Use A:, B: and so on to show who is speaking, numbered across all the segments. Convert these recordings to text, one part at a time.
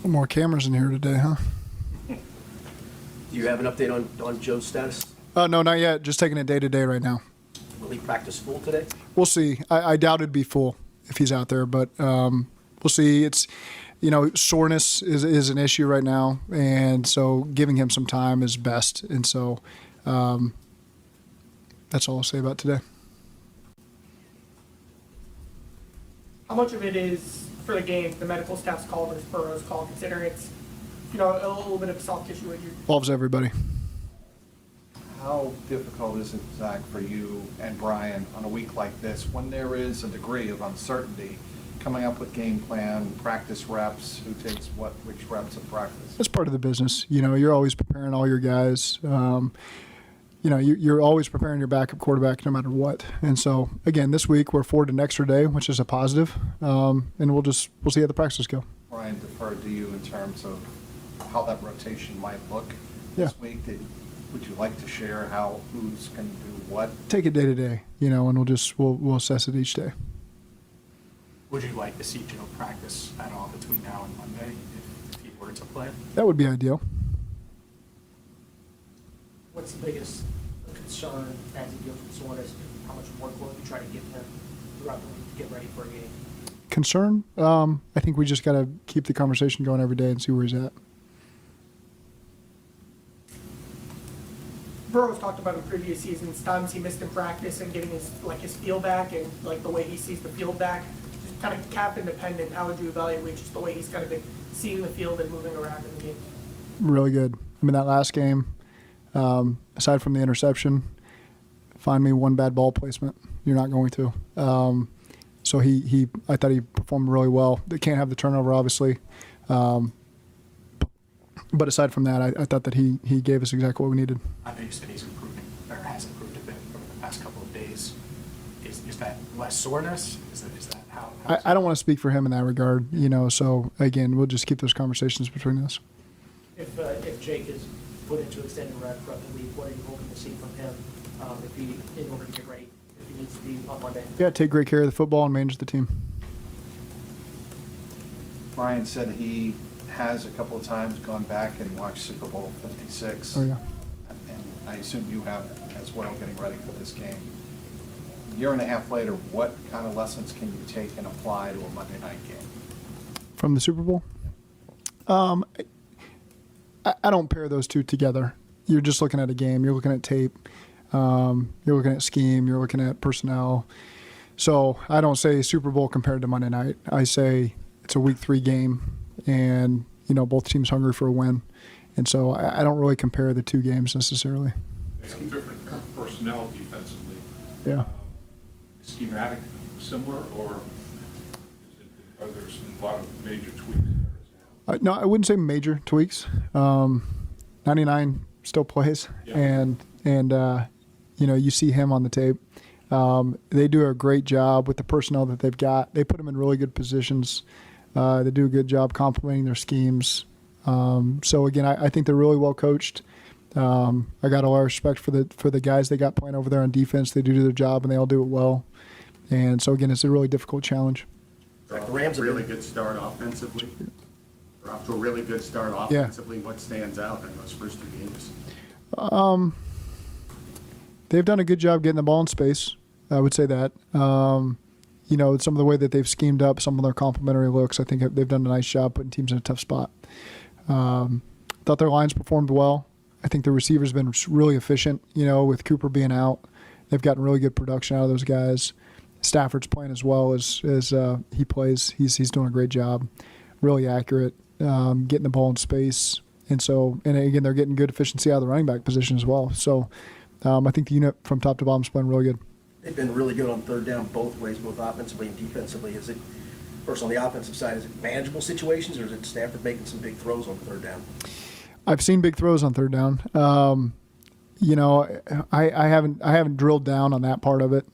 A: More cameras in here today, huh?
B: Do you have an update on Joe's status?
A: No, not yet. Just taking it day to day right now.
B: Will he practice full today?
A: We'll see. I doubt it'd be full if he's out there, but we'll see. It's, soreness is an issue right now, and so giving him some time is best. And so that's all I'll say about today.
C: How much of it is, for the game, the medical staff's call versus Burrow's call, considering it's, a little bit of soft tissue injury?
A: Involves everybody.
D: How difficult is it, Zach, for you and Brian on a week like this when there is a degree of uncertainty, coming up with game plan, practice reps, who takes which reps of practice?
A: That's part of the business. You're always preparing all your guys. You're always preparing your backup quarterback no matter what. And so, again, this week we're forward an extra day, which is a positive, and we'll see how the practices go.
D: Brian, deferred to you in terms of how that rotation might look this week. Would you like to share who's going to do what?
A: Take it day to day, and we'll assess it each day.
E: Would you like to see Joe practice at all between now and Monday if he were to play?
A: That would be ideal.
C: What's the biggest concern as he deals with soreness? How much workload you try to give him throughout the week to get ready for a game?
A: Concern? I think we just got to keep the conversation going every day and see where he's at.
C: Burrow's talked about in previous seasons, times he missed in practice and getting his feel back and the way he sees the field back. Just kind of cap independent, how would you evaluate just the way he's kind of been seeing the field and moving around in the game?
A: Really good. That last game, aside from the interception, find me one bad ball placement. You're not going to. So I thought he performed really well. They can't have the turnover, obviously. But aside from that, I thought that he gave us exactly what we needed.
E: I know you said he's improving, or has improved a bit over the past couple of days. Is that less soreness? Is that how?
A: I don't want to speak for him in that regard, so again, we'll just keep those conversations between us.
F: If Jake is put into extended rep throughout the week, what are you hoping to see from him in order to get ready, if he needs to be on Monday?
A: Yeah, take great care of the football and manage the team.
D: Brian said he has a couple of times gone back and watched Super Bowl 56.
A: Oh, yeah.
D: And I assume you have as well, getting ready for this game. A year and a half later, what kind of lessons can you take and apply to a Monday night game?
A: From the Super Bowl? I don't pair those two together. You're just looking at a game. You're looking at tape. You're looking at scheme. You're looking at personnel. So I don't say Super Bowl compared to Monday night. I say it's a week 3 game, and both teams hungry for a win. And so I don't really compare the two games necessarily.
G: They have different personnel defensively.
A: Yeah.
G: Schematic similar, or are there a lot of major tweaks?
A: No, I wouldn't say major tweaks. 99 still plays,
G: Yeah.
A: and you see him on the tape. They do a great job with the personnel that they've got. They put them in really good positions. They do a good job complementing their schemes. So again, I think they're really well coached. I got a lot of respect for the guys they got playing over there on defense. They do their job and they all do it well. And so again, it's a really difficult challenge.
B: The Rams have
H: really
B: been-
H: good start offensively. They're off to a really good start offensively. What stands out in those first 2 games?
A: They've done a good job getting the ball in space. I would say that. Some of the way that they've schemed up some of their complementary looks, I think they've done a nice job putting teams in a tough spot. Thought their lines performed well. I think the receivers have been really efficient, with Cooper being out. They've gotten really good production out of those guys. Stafford's playing as well as he plays. He's doing a great job. Really accurate, getting the ball in space. And again, they're getting good efficiency out of the running back position as well. So I think the unit from top to bottom is playing really good.
B: They've been really good on third down both ways, both offensively and defensively. Is it, first on the offensive side, is it manageable situations, or is it Stafford making some big throws on third down?
A: I've seen big throws on third down. I haven't drilled down on that part of it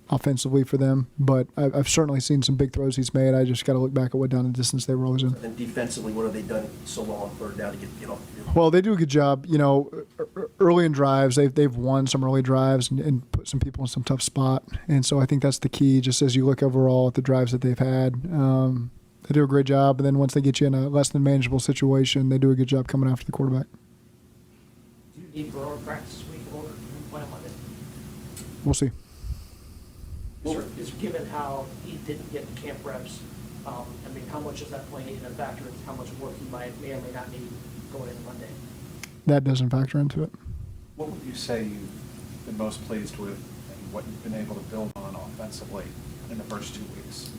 A: offensively for them, but I've certainly seen some big throws he's made. I just got to look back at what down and distance they were always in.
B: And defensively, what have they done so well on third down to get off the field?
A: Well, they do a good job. Early in drives, they've won some early drives and put some people in some tough spot. And so I think that's the key. Just as you look overall at the drives that they've had, They do a great job, and then once they get you in a less than manageable situation, they do a good job coming after the quarterback.
F: Do you need Burrow to practice this week in order to play on Monday?
A: We'll see.
F: Is given how he didn't get the camp reps, I mean, how much does that play in a factor into how much work he may or may not need going into Monday?
A: That doesn't factor into it.
D: What would you say you've been most pleased with and what you've been able to build on offensively in the first 2 weeks?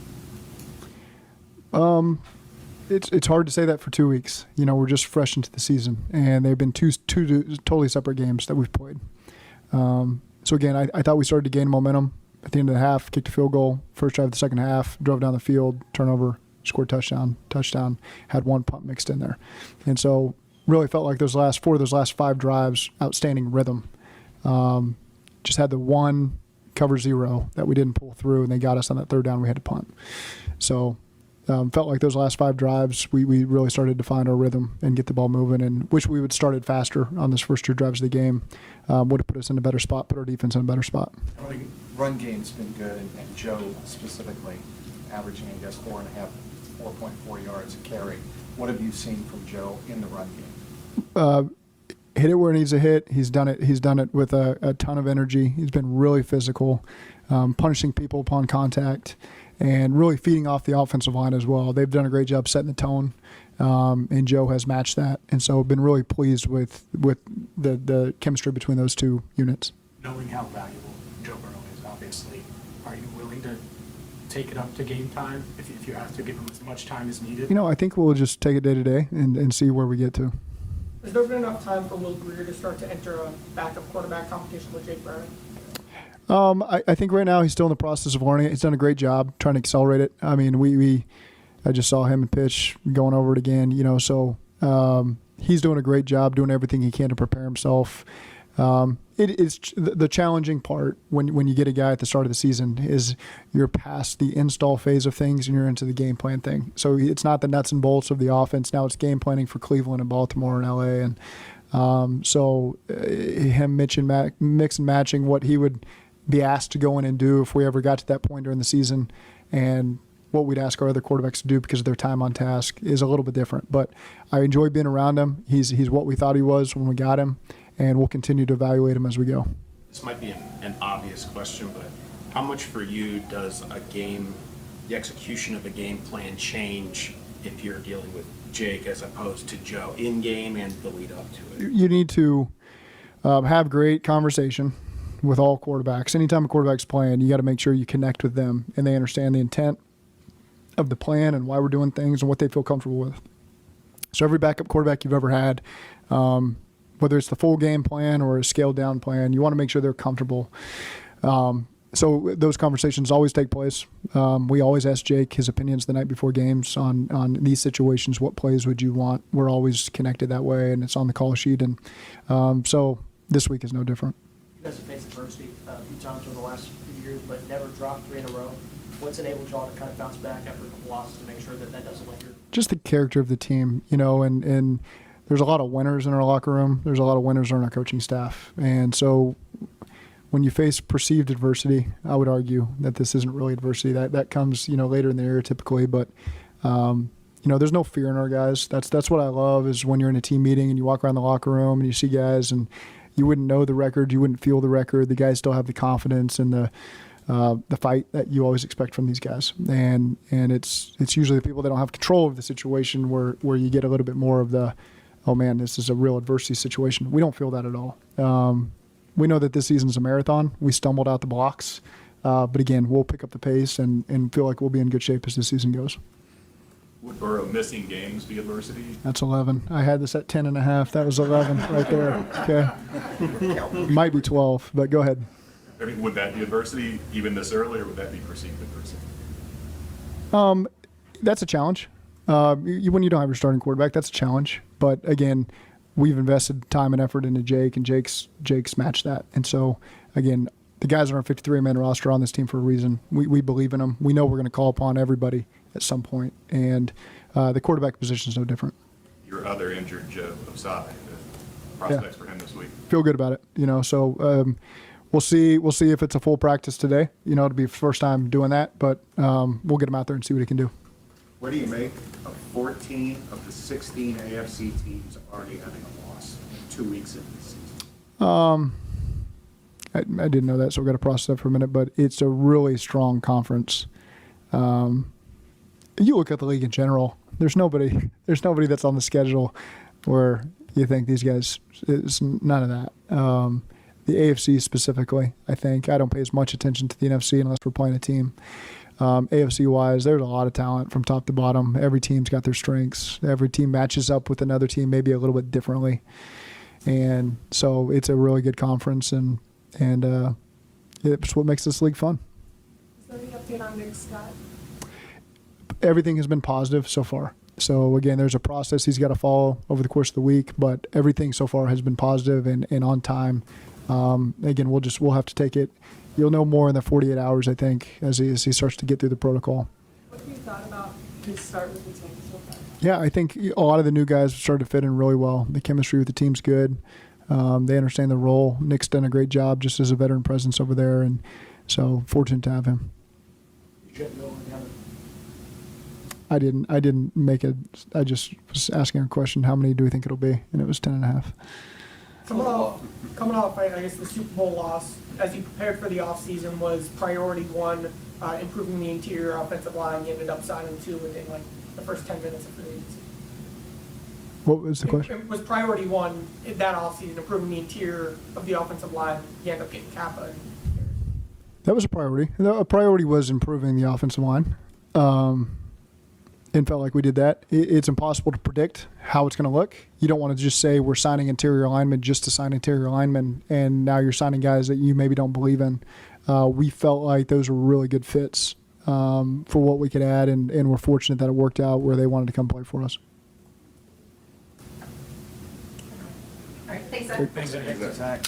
A: It's hard to say that for 2 weeks. You know, we're just fresh into the season, and they've been two totally separate games that we've played. So again, I thought we started to gain momentum at the end of the half, kicked a field goal, first drive of the second half, drove down the field, turnover, scored touchdown, had one punt mixed in there. And so really felt like those last 5 drives, outstanding rhythm. Just had the one cover 0 that we didn't pull through, and they got us on that third down. We had to punt. So felt like those last 5 drives, we really started to find our rhythm and get the ball moving, and wish we would started faster on those first 2 drives of the game. Would have put us in a better spot, put our defense in a better spot.
D: Run game's been good, and Joe specifically, averaging, I guess, 4.4 yards a carry. What have you seen from Joe in the run game?
A: Hit it where it needs to hit. He's done it. He's done it with a ton of energy. He's been really physical, punishing people upon contact, and really feeding off the offensive line as well. They've done a great job setting the tone, and Joe has matched that. And so I've been really pleased with the chemistry between those 2 units.
E: Knowing how valuable Joe Burrow is, obviously, are you willing to take it up to game time if you have to give him as much time as needed?
A: You know, I think we'll just take it day to day and see where we get to.
C: Has there been enough time for Will Greer to start to enter a backup quarterback competition with Jake Browning?
A: I think right now he's still in the process of learning it. He's done a great job trying to accelerate it. I mean, I just saw him pitch, going over it again, you know, so he's doing a great job, doing everything he can to prepare himself. It is the challenging part when you get a guy at the start of the season is you're past the install phase of things and you're into the game plan thing. So it's not the nuts and bolts of the offense. Now it's game planning for Cleveland and Baltimore and LA. And him mix and matching what he would be asked to go in and do if we ever got to that point during the season, and what we'd ask our other quarterbacks to do because of their time on task is a little bit different. But I enjoy being around him. He's what we thought he was when we got him, and we'll continue to evaluate him as we go.
I: This might be an obvious question, but how much for you does the execution of a game plan change if you're dealing with Jake as opposed to Joe in game and the lead up to it?
A: You need to have great conversation with all quarterbacks. Anytime a quarterback's playing, you got to make sure you connect with them and they understand the intent of the plan and why we're doing things and what they feel comfortable with. So every backup quarterback you've ever had, whether it's the full game plan or a scaled down plan, you want to make sure they're comfortable. So those conversations always take place. We always ask Jake his opinions the night before games on these situations. What plays would you want? We're always connected that way, and it's on the call sheet. And so this week is no different.
F: You guys have faced adversity a few times over the last few years, but never dropped 3 in a row. What's enabled y'all to kind of bounce back after a couple losses to make sure that doesn't linger?
A: Just the character of the team, you know, and there's a lot of winners in our locker room. There's a lot of winners on our coaching staff. And so when you face perceived adversity, I would argue that this isn't really adversity. That comes, you know, later in the year typically. But, you know, there's no fear in our guys. That's what I love is when you're in a team meeting and you walk around the locker room and you see guys and you wouldn't know the record, you wouldn't feel the record. The guys still have the confidence and the fight that you always expect from these guys. And it's usually the people that don't have control of the situation where you get a little bit more of the, oh man, this is a real adversity situation. We don't feel that at all. We know that this season's a marathon. We stumbled out the blocks. But again, we'll pick up the pace and feel like we'll be in good shape as the season goes.
G: Would Burrow missing games be adversity?
A: That's 11. I had this at 10.5. That was 11 right there. Okay. Might be 12, but go ahead.
G: I mean, would that be adversity even this early, or would that be perceived adversity?
A: That's a challenge. When you don't have your starting quarterback, that's a challenge. But again, we've invested time and effort into Jake, and Jake's matched that. And so, again, the guys on our 53-man roster are on this team for a reason. We believe in them. We know we're going to call upon everybody at some point, and the quarterback position is no different.
G: Your other injured Joe Osai, prospects for him this week.
A: Feel good about it, you know. So we'll see if it's a full practice today. You know, it'll be the first time doing that, but we'll get him out there and see what he can do.
H: What do you make of 14 of the 16 AFC teams already having a loss 2 weeks into the season?
A: I didn't know that, so we've got to process that for a minute. But it's a really strong conference. You look at the league in general. There's nobody that's on the schedule where you think these guys. It's none of that. The AFC specifically, I think I don't pay as much attention to the NFC unless we're playing a team. AFC wise, there's a lot of talent from top to bottom. Every team's got their strengths. Every team matches up with another team maybe a little bit differently, and so it's a really good conference, and it's what makes this league fun.
C: Is there any update on Nick Scott?
A: Everything has been positive so far. So again, there's a process he's got to follow over the course of the week, but everything so far has been positive and on time. Again, we'll have to take it. You'll know more in the 48 hours, I think, as he starts to get through the protocol.
C: What have you thought about his start with the team so far?
A: Yeah, I think a lot of the new guys have started to fit in really well. The chemistry with the team's good. They understand the role. Nick's done a great job just as a veteran presence over there, and so fortunate to have him.
F: You should know and have it.
A: I didn't make it. I just was asking a question, how many do we think it'll be? And it was 10.5.
C: Coming off, I guess, the Super Bowl loss, as you prepared for the offseason, was priority one, improving the interior offensive line. You ended up signing two within like the first 10 minutes of free agency.
A: What was the question?
C: It was priority one in that offseason, improving the interior of the offensive line. You end up getting Kappa. And
A: That was a priority. A priority was improving the offensive line. And felt like we did that. It's impossible to predict how it's going to look. You don't want to just say we're signing interior linemen just to sign interior linemen, and now you're signing guys that you maybe don't believe in. We felt like those were really good fits for what we could add, and we're fortunate that it worked out where they wanted to come play for us.
J: All right, thanks, Zach.
E: Thanks, Zach.
D: Zach.